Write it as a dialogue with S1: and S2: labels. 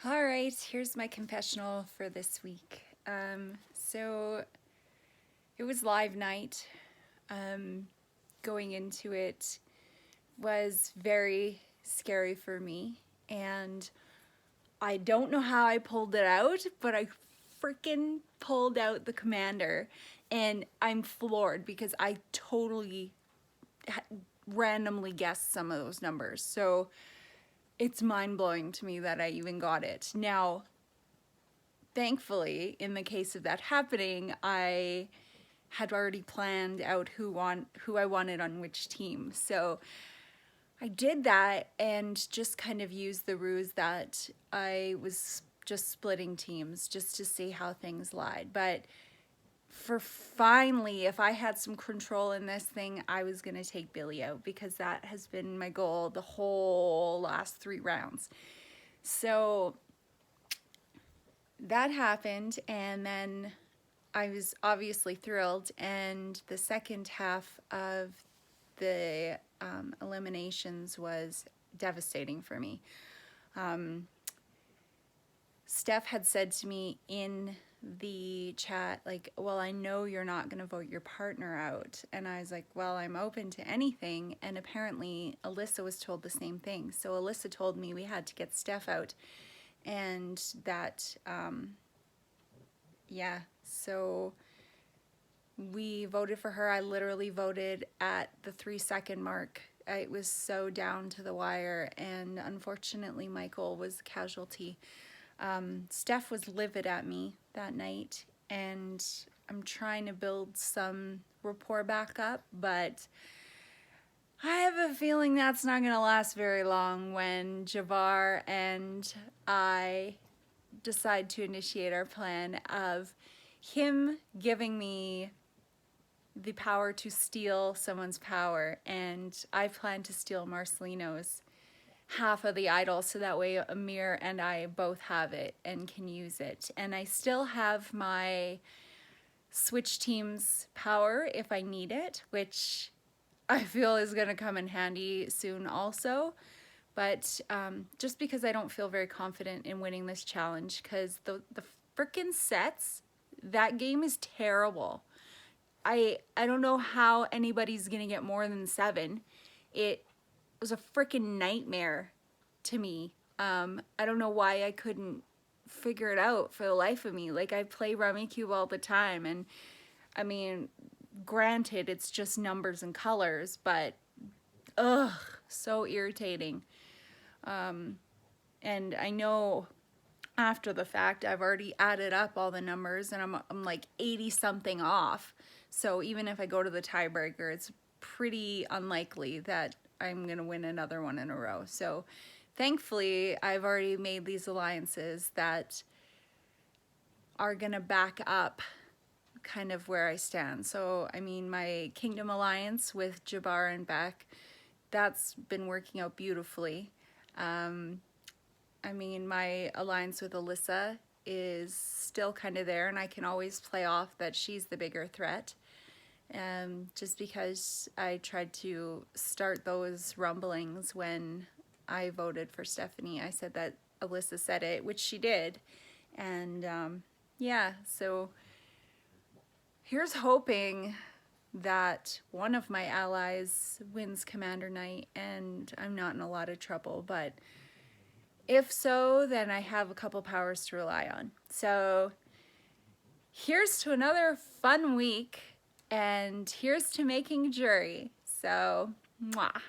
S1: All right, here's my confessional for this week. So it was live night. Going into it was very scary for me, and I don't know how I pulled it out, but I freaking pulled out the commander, and I'm floored because I totally randomly guessed some of those numbers. So it's mind-blowing to me that I even got it. Now, thankfully, in the case of that happening, I had already planned out who I wanted on which team. So I did that and just kind of used the ruse that I was just splitting teams just to see how things lied. But for finally, if I had some control in this thing, I was going to take Billy out because that has been my goal the whole last 3 rounds. So that happened, and then I was obviously thrilled, and the second half of the eliminations was devastating for me. Steph had said to me in the chat, like, well, I know you're not going to vote your partner out. And I was like, well, I'm open to anything. And apparently Alyssa was told the same thing. So Alyssa told me we had to get Steph out, and that, yeah, so we voted for her. I literally voted at the 3-second mark. It was so down to the wire, and unfortunately Michael was the casualty. Steph was livid at me that night, and I'm trying to build some rapport back up, but I have a feeling that's not going to last very long when Javar and I decide to initiate our plan of him giving me the power to steal someone's power, and I plan to steal Marcelino's half of the idol, so that way Amir and I both have it and can use it. And I still have my switch team's power if I need it, which I feel is going to come in handy soon also. But just because I don't feel very confident in winning this challenge, because the frickin' sets, that game is terrible. I don't know how anybody's gonna get more than 7. It was a freaking nightmare to me. I don't know why I couldn't figure it out for the life of me. Like, I play Rummikub all the time, and I mean, granted, it's just numbers and colors, but ugh, so irritating. And I know after the fact I've already added up all the numbers, and I'm like 80 something off. So even if I go to the tiebreaker, it's pretty unlikely that I'm gonna win another one in a row. So thankfully I've already made these alliances that are gonna back up kind of where I stand. So I mean, my Kingdom Alliance with Jabbar and Beck, that's been working out beautifully. I mean, my alliance with Alyssa is still kind of there, and I can always play off that she's the bigger threat. Just because I tried to start those rumblings when I voted for Stephanie. I said that Alyssa said it, which she did. And yeah, so here's hoping that one of my allies wins Commander Night and I'm not in a lot of trouble, but if so, then I have a couple powers to rely on. So here's to another fun week, and here's to making jury. So, mwah.